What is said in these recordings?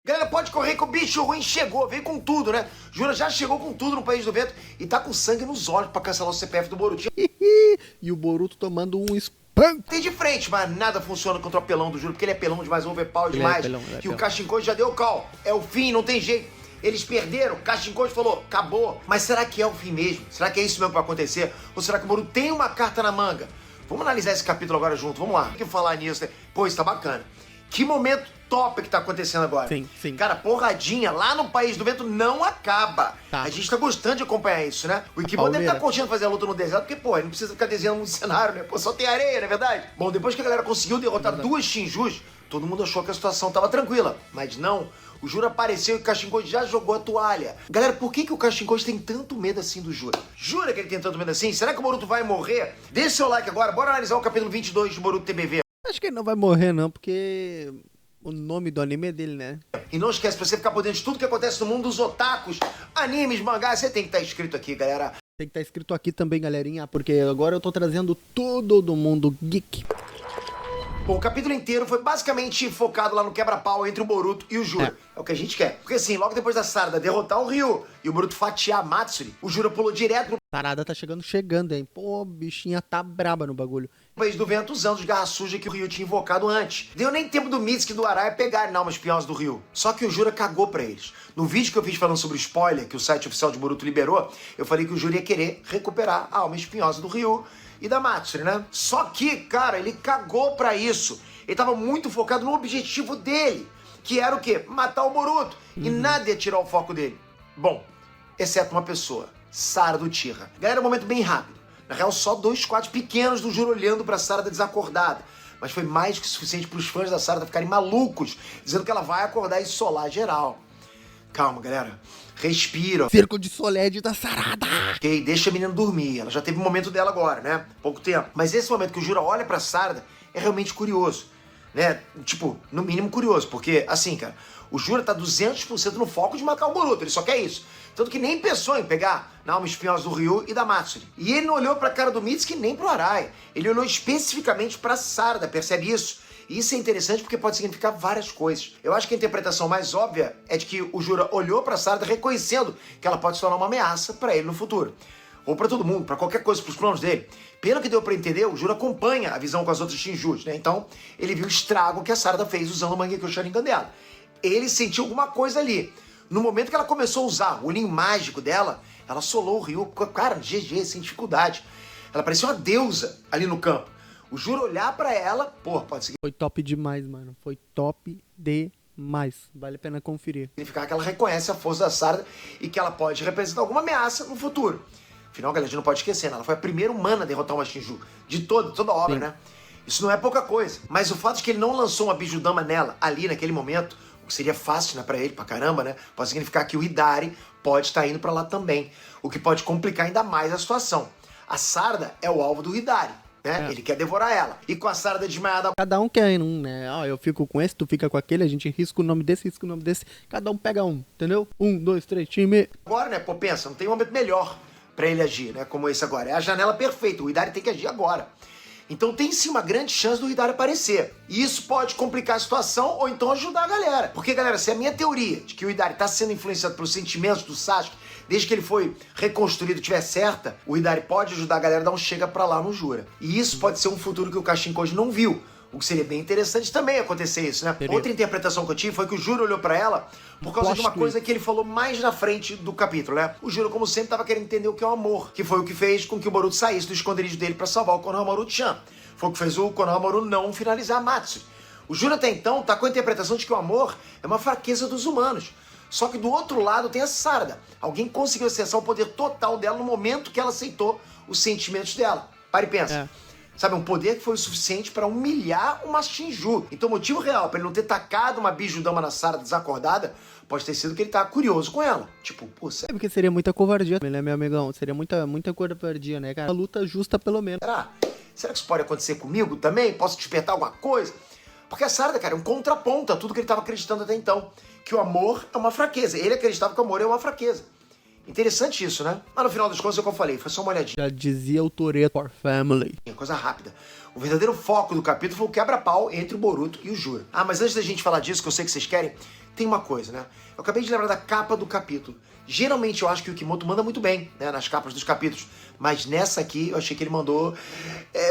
Galera, pode correr que o bicho ruim chegou, veio com tudo, né? Jura, já chegou com tudo no País do Vento e tá com sangue nos olhos pra cancelar o CPF do Boruto. E o Boruto tomando um espanco. Tem de frente, mas nada funciona contra o apelão do Juro, porque ele é apelão demais, overpower demais. Ele é e apelão. o Kashinkoj já deu o call. É o fim, não tem jeito. Eles perderam, Kashinkoj falou, acabou. Mas será que é o fim mesmo? Será que é isso mesmo que vai acontecer? Ou será que o Boruto tem uma carta na manga? Vamos analisar esse capítulo agora junto, vamos lá. O que falar nisso, né? Pô, isso tá bacana. Que momento top que tá acontecendo agora. Sim. Cara, porradinha lá no País do Vento não acaba. Tá. A gente tá gostando de acompanhar isso, né? O Ikiban deve estar curtindo fazer a luta no deserto, porque, pô, ele não precisa ficar desenhando um cenário, né? Pô, só tem areia, não é verdade? Bom, depois que a galera conseguiu derrotar duas Shinjus, todo mundo achou que a situação tava tranquila. Mas não. O Juro apareceu e o Kashinkoj já jogou a toalha. Galera, por que o Kashinkoj tem tanto medo assim do Jura? Jura que ele tem tanto medo assim? Será que o Boruto vai morrer? Deixa seu like agora, bora analisar o capítulo 22 do Boruto TBV. Acho que ele não vai morrer não, porque o nome do anime é dele, né? E não esquece, pra você ficar por dentro de tudo que acontece no mundo dos otakus, animes, mangás, você tem que estar inscrito aqui, galera. Tem que estar escrito aqui também, galerinha, porque agora eu tô trazendo todo do mundo geek. Bom, o capítulo inteiro foi basicamente focado lá no quebra-pau entre o Boruto e o Jura. É o que a gente quer. Porque assim, logo depois da Sarada derrotar o Ryu e o Boruto fatiar a Matsuri, o Jura pulou direto no Sarada tá chegando, hein? Pô, bichinha tá braba no bagulho. País do Vento usando os garras sujas que o Ryu tinha invocado antes. Deu nem tempo do Mitsuki e do Araya pegarem na alma espinhosa do Ryu. Só que o Jura cagou pra eles. No vídeo que eu fiz falando sobre o spoiler que o site oficial de Boruto liberou, eu falei que o Jura ia querer recuperar a alma espinhosa do Ryu e da Matsuri, né? Só que, cara, ele cagou pra isso. Ele tava muito focado no objetivo dele, que era o quê? Matar o Boruto. E nada ia tirar o foco dele. Bom, exceto uma pessoa, Sarada do Uchiha. Galera, um momento bem rápido. Na real, só dois quadros pequenos do Juro olhando pra Sarada desacordada. Mas foi mais que suficiente pros fãs da Sarada ficarem malucos, dizendo que ela vai acordar e solar geral. Calma, galera. Respira. Cerco de Soled da Sarada. Ok, deixa a menina dormir. Ela já teve o momento dela agora, né? Pouco tempo. Mas esse momento que o Juro olha pra Sarada é realmente curioso. Né? Tipo, no mínimo curioso. Porque, assim, cara, o Jura tá 200% no foco de matar o Boruto. Ele só quer isso. Tanto que nem pensou em pegar na alma espinhosa do Ryu e da Matsuri. E ele não olhou pra cara do Mitsuki nem pro Araya. Ele olhou especificamente pra Sarada, percebe isso? E isso é interessante porque pode significar várias coisas. Eu acho que a interpretação mais óbvia é de que o Jura olhou pra Sarada reconhecendo que ela pode se tornar uma ameaça pra ele no futuro. Ou pra todo mundo, pra qualquer coisa, pros planos dele. Pelo que deu pra entender, o Jura acompanha a visão com as outras Shinjus, né? Então, ele viu o estrago que a Sarada fez usando o Mangekyo Sharingan dela. Ele sentiu alguma coisa ali. No momento que ela começou a usar o olhinho mágico dela, ela solou o Ryu, cara, GG, sem dificuldade. Ela parecia uma deusa ali no campo. O Juro olhar pra ela, pô, pode Foi top demais, mano. Foi top demais. Vale a pena conferir. significar que ela reconhece a força da Sarada e que ela pode representar alguma ameaça no futuro. Afinal, galera, a gente não pode esquecer, né? Ela foi a primeira humana a derrotar uma Shinju de toda a obra, Sim. né? Isso não é pouca coisa. Mas o fato de que ele não lançou uma Bijudama nela, ali, naquele momento, o que seria fácil, né, pra ele, pra caramba, né? Pode significar que o Hidari pode estar indo pra lá também. O que pode complicar ainda mais a situação. A Sarada é o alvo do Hidari, né? É. Ele quer devorar ela. E com a Sarada desmaiada... Cada um quer um, né? Ó, eu fico com esse, tu fica com aquele, a gente risca o nome desse, risca o nome desse. Cada um pega um, entendeu? 1, 2, 3, time. Agora, né, pô, pensa, não tem um momento melhor pra ele agir, né, como esse agora. É a janela perfeita, o Hidari tem que agir agora. Então tem sim uma grande chance do Hidari aparecer. E isso pode complicar a situação ou então ajudar a galera. Porque, galera, se a minha teoria de que o Hidari tá sendo influenciado pelos sentimentos do Sasuke, desde que ele foi reconstruído, tiver certa, o Hidari pode ajudar a galera a dar um chega pra lá no Jura. E isso pode ser um futuro que o Kashinkoj não viu. O que seria bem interessante também acontecer isso, né? Seria. Outra interpretação que eu tive foi que o Juro olhou pra ela por causa de uma coisa que ele falou mais na frente do capítulo, né? O Juro, como sempre, tava querendo entender o que é o amor, que foi o que fez com que o Boruto saísse do esconderijo dele pra salvar o Konohamaru-chan. Foi o que fez o Konohamaru não finalizar a Matsuri. O Juro até então tá com a interpretação de que o amor é uma fraqueza dos humanos. Só que do outro lado tem a Sarada. Alguém conseguiu acessar o poder total dela no momento que ela aceitou os sentimentos dela. Para e pensa. É. Sabe, um poder que foi o suficiente pra humilhar uma Shinju. Então o motivo real pra ele não ter tacado uma Bijudama na Sarada desacordada pode ter sido que ele tava curioso com ela. Tipo, pô, É porque seria muita covardia, né, meu amigão? Seria muita covardia, né, cara? Uma luta justa, pelo menos. será que isso pode acontecer comigo também? Posso despertar alguma coisa? Porque a Sarada, cara, é um contraponto a tudo que ele tava acreditando até então. Que o amor é uma fraqueza. Ele acreditava que o amor é uma fraqueza. Interessante isso, né? Mas no final das contas, é o que eu falei, foi só uma olhadinha. Já dizia o Toretto for Family. Coisa rápida. O verdadeiro foco do capítulo foi o quebra-pau entre o Boruto e o Jura. Ah, mas antes da gente falar disso, que eu sei que vocês querem, tem uma coisa, né? Eu acabei de lembrar da capa do capítulo. Geralmente eu acho que o Kimoto manda muito bem, né, nas capas dos capítulos. Mas nessa aqui eu achei que ele mandou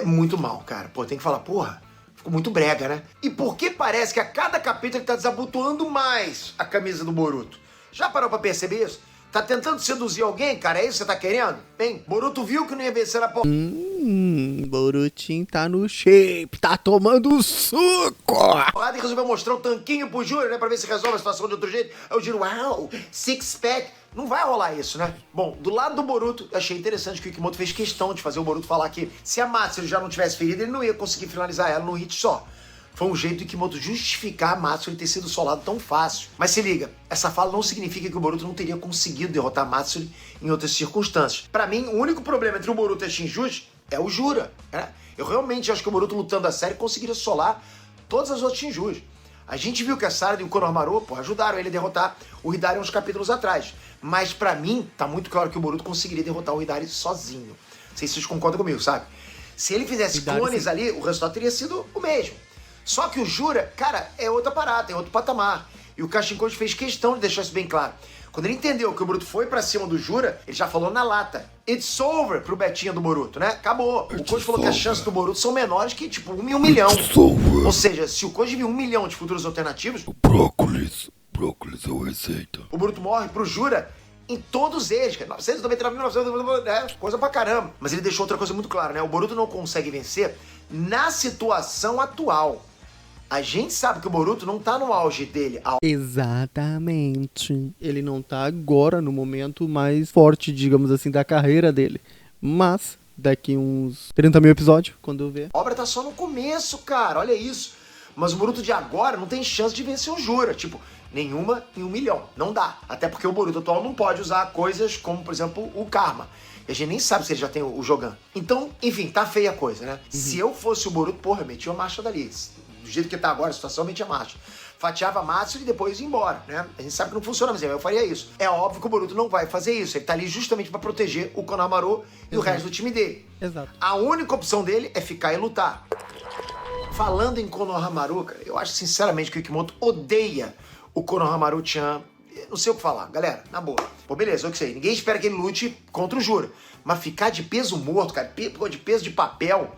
muito mal, cara. Pô, tem que falar, porra, ficou muito brega, né? E porque parece que a cada capítulo ele tá desabotoando mais a camisa do Boruto. Já parou pra perceber isso? Tá tentando seduzir alguém, cara? É isso que você tá querendo? Bem, Boruto viu que não ia vencer na porra. Borutinho tá no shape, tá tomando suco. E resolveu mostrar o tanquinho pro Júlio, né? Pra ver se resolve a situação de outro jeito. Aí o Júlio, uau, six-pack. Não vai rolar isso, né? Bom, do lado do Boruto, eu achei interessante que o Kimoto fez questão de fazer o Boruto falar que se a Matsuri já não tivesse ferida, ele não ia conseguir finalizar ela num hit só. Foi um jeito de Kimoto justificar a Matsuri ter sido solado tão fácil. Mas se liga, essa fala não significa que o Boruto não teria conseguido derrotar a Matsuri em outras circunstâncias. Pra mim, o único problema entre o Boruto e a Shinjuji é o Jura, né? Eu realmente acho que o Boruto lutando a sério conseguiria solar todas as outras Shinjuji. A gente viu que a Sarada e o Konohamaru, pô, ajudaram ele a derrotar o Hidari uns capítulos atrás. Mas pra mim, tá muito claro que o Boruto conseguiria derrotar o Hidari sozinho. Não sei se vocês concordam comigo, sabe? Se ele fizesse Hidari, clones sim. ali, o resultado teria sido o mesmo. Só que o Jura, cara, é outra parada, é outro patamar. E o Kashinkoji fez questão de deixar isso bem claro. Quando ele entendeu que o Boruto foi pra cima do Jura, ele já falou na lata. It's over pro Betinha do Boruto, né? Acabou. O Koji falou que as chances do Boruto são menores que, tipo, 1 em 1 milhão. Ou seja, se o Koji viu 1 milhão de futuros alternativos, Brócolis é uma receita. o Boruto morre pro Jura em todos eles, cara. 999, 1999, coisa pra caramba. Mas ele deixou outra coisa muito clara, né? O Boruto não consegue vencer na situação atual. A gente sabe que o Boruto não tá no auge dele. Exatamente. Ele não tá agora no momento mais forte, digamos assim, da carreira dele. Mas, daqui uns 30 mil episódios, quando eu ver. A obra tá só no começo, cara. Olha isso. Mas o Boruto de agora não tem chance de vencer o Jura. Tipo, nenhuma em 1 milhão. Não dá. Até porque o Boruto atual não pode usar coisas como, por exemplo, o Karma. E a gente nem sabe se ele já tem o Jogan. Então, enfim, tá feia a coisa, né? Se eu fosse o Boruto, porra, eu metia uma marcha dali. Do jeito que tá agora a situação, eu metia a marcha. Fatiava a Matsuri e depois ia embora, né? A gente sabe que não funciona, mas eu faria isso. É óbvio que o Boruto não vai fazer isso. Ele tá ali justamente pra proteger o Konohamaru e o resto do time dele. Exato. A única opção dele é ficar e lutar. Falando em Konohamaru, cara, eu acho sinceramente que o Kimoto odeia o Konohamaru-chan. Não sei o que falar, galera, na boa. Pô, beleza, eu que sei. Ninguém espera que ele lute contra o Jura. Mas ficar de peso morto, cara, de peso de papel.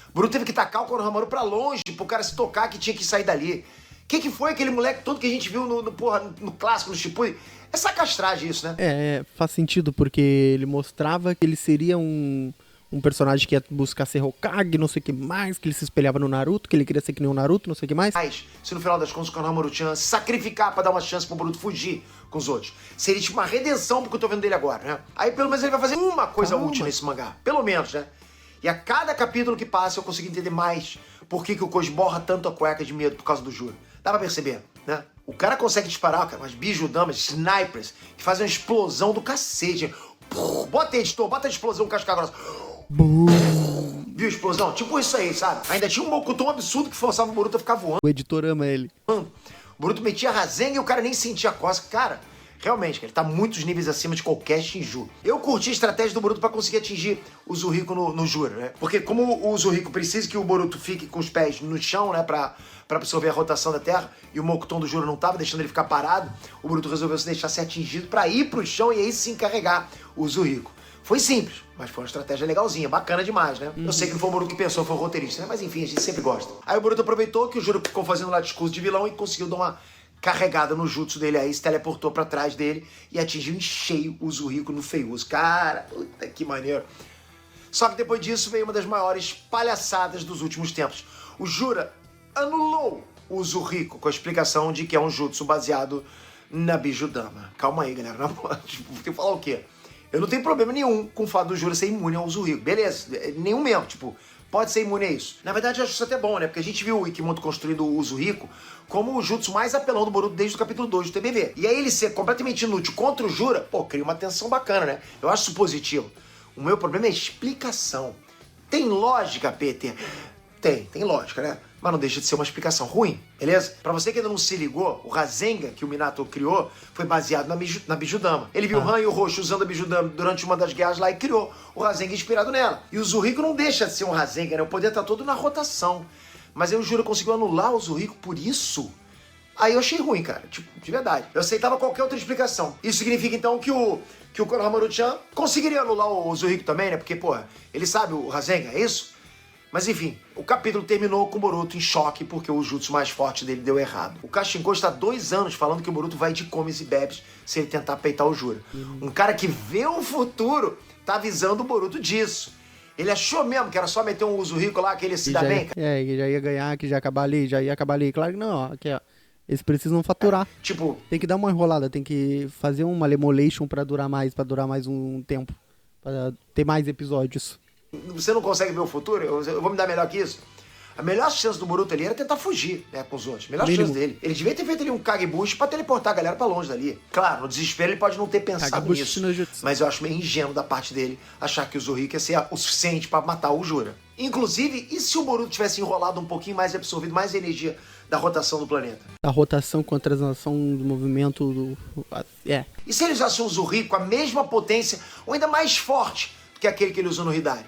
O Boruto teve que tacar o Konohamaru pra longe pro cara se tocar que tinha que sair dali. Que foi aquele moleque todo que a gente viu no clássico, no Shippuden? É sacastragem isso, né? Faz sentido, porque ele mostrava que ele seria um personagem que ia buscar ser Hokage, não sei o que mais, que ele se espelhava no Naruto, que ele queria ser que nem o Naruto, não sei o que mais. Mas, se no final das contas o Konohamaru-chan se sacrificar pra dar uma chance pro Boruto fugir com os outros, seria tipo uma redenção pro que eu tô vendo dele agora, né? Aí pelo menos ele vai fazer uma coisa útil nesse mangá. Pelo menos, né? E a cada capítulo que passa eu consigo entender mais por que o Koji borra tanto a cueca de medo por causa do Jura. Dá pra perceber, né? O cara consegue disparar, cara, umas bijudamas, snipers, que fazem uma explosão do cacete. Bota aí, editor, bota a explosão casca grossa. Viu a explosão? Tipo isso aí, sabe? Ainda tinha um Mokuton absurdo que forçava o Boruto a ficar voando. O editor ama ele. O Boruto metia Rasengan e o cara nem sentia a cosca. Cara, realmente, cara, ele tá muitos níveis acima de qualquer Shinju. Eu curti a estratégia do Boruto pra conseguir atingir o Zuhiko no Jura, né? Porque como o Zuhiko precisa que o Boruto fique com os pés no chão, né, pra absorver a rotação da Terra, e o Mokuton do Jura não tava deixando ele ficar parado, o Boruto resolveu se deixar ser atingido pra ir pro chão e aí sim carregar o Zuhiko. Foi simples, mas foi uma estratégia legalzinha, bacana demais, né? Eu sei que não foi o Boruto que pensou, foi o roteirista, né? Mas enfim, a gente sempre gosta. Aí o Boruto aproveitou que o Jura ficou fazendo lá discurso de vilão e conseguiu dar uma carregada no jutsu dele aí, se teleportou pra trás dele e atingiu em cheio o Zuhiko no feiuso. Cara, puta que maneiro. Só que depois disso veio uma das maiores palhaçadas dos últimos tempos. O Jura anulou o Zuhiko com a explicação de que é um jutsu baseado na Bijudama. Calma aí, galera. Tipo, tem que falar o quê? Eu não tenho problema nenhum com o fato do Jura ser imune ao Zuhiko. Beleza, nenhum mesmo, tipo, pode ser imune a isso. Na verdade, eu acho isso até bom, né? Porque a gente viu o Ikimoto construindo o Zuhiko como o jutsu mais apelão do Boruto desde o capítulo 2 do TBV. E aí ele ser completamente inútil contra o Jura, pô, cria uma tensão bacana, né? Eu acho isso positivo. O meu problema é a explicação. Tem lógica, Peter? Tem lógica, né? mas não deixa de ser uma explicação ruim, beleza? Pra você que ainda não se ligou, o Rasengan que o Minato criou foi baseado na Bijudama. Ele viu o Han e o Roshi usando a Bijudama durante uma das guerras lá e criou o Rasengan inspirado nela. E o Zuhiko não deixa de ser um Rasengan, né? O poder tá todo na rotação. Mas aí o Jura conseguiu anular o Zuhiko por isso? Aí eu achei ruim, cara, tipo, de verdade. Eu aceitava qualquer outra explicação. Isso significa, então, que o Konohamaru-chan conseguiria anular o Zuhiko também, né? Porque, porra, ele sabe o Rasengan, é isso? Mas enfim, o capítulo terminou com o Boruto em choque porque o jutsu mais forte dele deu errado. O Kashinko está há 2 anos falando que o Boruto vai de comes e bebes se ele tentar peitar o Jura. Um cara que vê o futuro tá avisando o Boruto disso. Ele achou mesmo que era só meter um Zuhiko lá que ele se dá bem, cara. Que já ia ganhar, que já ia acabar ali, Claro que não, ó, aqui, ó. Eles precisam faturar. Tipo, tem que dar uma enrolada, tem que fazer uma lemolation pra durar mais um tempo. Pra ter mais episódios. você não consegue ver o futuro? Eu vou me dar melhor que isso. A melhor chance do Boruto ali era tentar fugir, né, com os outros. Melhor chance dele. Ele devia ter feito ali um Kagebushi pra teleportar a galera pra longe dali. Claro, no desespero ele pode não ter pensado nisso. Mas eu acho meio ingênuo da parte dele achar que o Zuhiko ia ser o suficiente pra matar o Jura. Inclusive, e se o Boruto tivesse enrolado um pouquinho mais e absorvido mais energia da rotação do planeta? A rotação com a translação do movimento do... E se ele usasse um Zuhiko com a mesma potência, ou ainda mais forte do que aquele que ele usou no Hidari?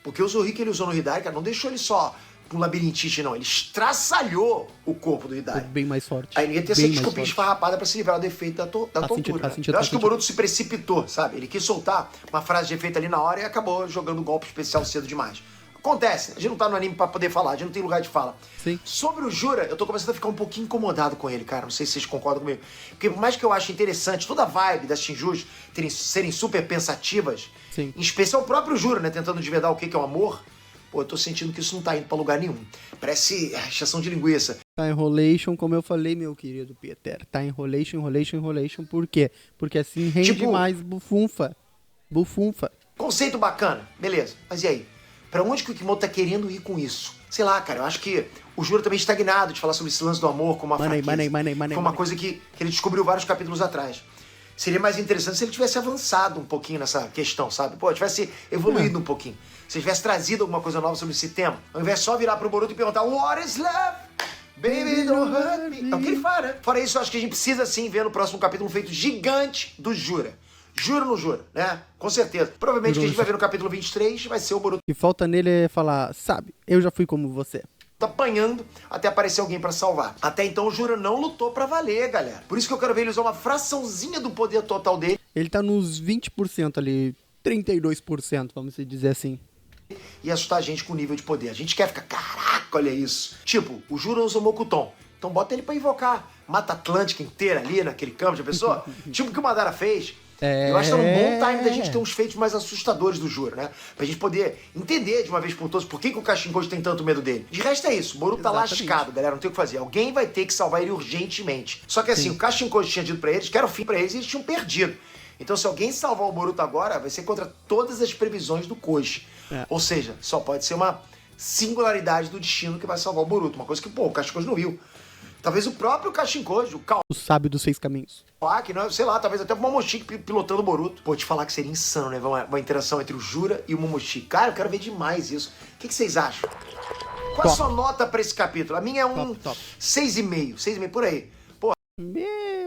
Porque o Zuhiko que ele usou no Hidari, cara, não deixou ele só com labirintite, não. Ele estraçalhou o corpo do Hidari. Bem mais forte. Aí ele ia ter essa desculpinha esfarrapada pra se livrar do efeito da tortura. Eu acho que o Boruto se precipitou, sabe? Ele quis soltar uma frase de efeito ali na hora e acabou jogando um golpe especial cedo demais. Acontece, a gente não tá no anime pra poder falar, a gente não tem lugar de fala. Sim. Sobre o Jura, eu tô começando a ficar um pouquinho incomodado com ele, cara. Não sei se vocês concordam comigo. Porque por mais que eu ache interessante toda a vibe das Shinjus serem super pensativas, sim, em especial o próprio Jura, né, tentando desvendar o que é o amor, pô, eu tô sentindo que isso não tá indo pra lugar nenhum. Parece extração de linguiça. Tá enrolation, como eu falei, meu querido Peter. Tá enrolation. Por quê? Porque assim rende mais bufunfa. Conceito bacana, beleza. Mas e aí? Pra onde que o Kimoto tá querendo ir com isso? Sei lá, cara, eu acho que o Jura também estagnado de falar sobre esse lance do amor como uma fraqueza. Foi uma coisa que ele descobriu vários capítulos atrás. Seria mais interessante se ele tivesse avançado um pouquinho nessa questão, sabe? Pô, tivesse evoluído um pouquinho. Se ele tivesse trazido alguma coisa nova sobre esse tema. Ao invés de só virar pro Boruto e perguntar What is love? Baby, don't hurt me. É o que ele fala, né? Fora isso, eu acho que a gente precisa sim ver no próximo capítulo um feito gigante do Jura. Jura ou não jura, né? Com certeza. Provavelmente o que a gente vai ver no capítulo 23 vai ser o Boruto. O que falta nele é falar, sabe, eu já fui como você. Tá apanhando até aparecer alguém pra salvar. Até então o Jura não lutou pra valer, galera. Por isso que eu quero ver ele usar uma fraçãozinha do poder total dele. Ele tá nos 20% ali, 32%, vamos dizer assim. E assustar a gente com o nível de poder. A gente quer ficar, caraca, olha isso. Tipo, o Jura usa o Mokuton. Então bota ele pra invocar. Mata a Atlântica inteira ali naquele campo de pessoa. Tipo o que o Madara fez. Eu acho que tá num bom time da gente ter uns feitos mais assustadores do Jura, né? Pra gente poder entender de uma vez por todas por que o Kashinko tem tanto medo dele. De resto é isso, o Boruto tá lascado, galera, não tem o que fazer. Alguém vai ter que salvar ele urgentemente. Só que assim, o Kashinko tinha dito pra eles que era o fim pra eles e eles tinham perdido. Então se alguém salvar o Boruto agora, vai ser contra todas as previsões do Koji. Ou seja, só pode ser uma singularidade do destino que vai salvar o Boruto. Uma coisa que, o Kashinko não viu. Talvez o próprio Kashinko, o sábio dos 6 caminhos. Sei lá, talvez até o Momoshiki pilotando o Boruto. Pô, te falar que seria insano, né? Uma interação entre o Jura e o Momoshiki. Cara, eu quero ver demais isso. O que vocês acham? Qual a sua nota pra esse capítulo? A minha é um 6,5. 6,5 por aí. Pô.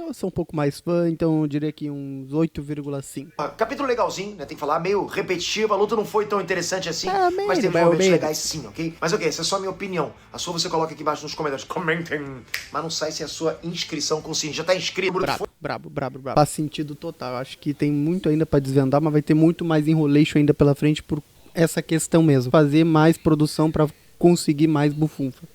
Eu sou um pouco mais fã, então eu diria que uns 8,5. Capítulo legalzinho, né? Tem que falar, meio repetitivo. A luta não foi tão interessante assim, mas teve momentos legais sim, ok? Mas ok, essa é só a minha opinião. A sua você coloca aqui embaixo nos comentários. Comentem. Mas não sai sem a sua inscrição consciente. Já tá inscrito. Brabo. Faz sentido total. Acho que tem muito ainda pra desvendar, mas vai ter muito mais enrolation ainda pela frente por essa questão mesmo. Fazer mais produção pra conseguir mais bufunfa.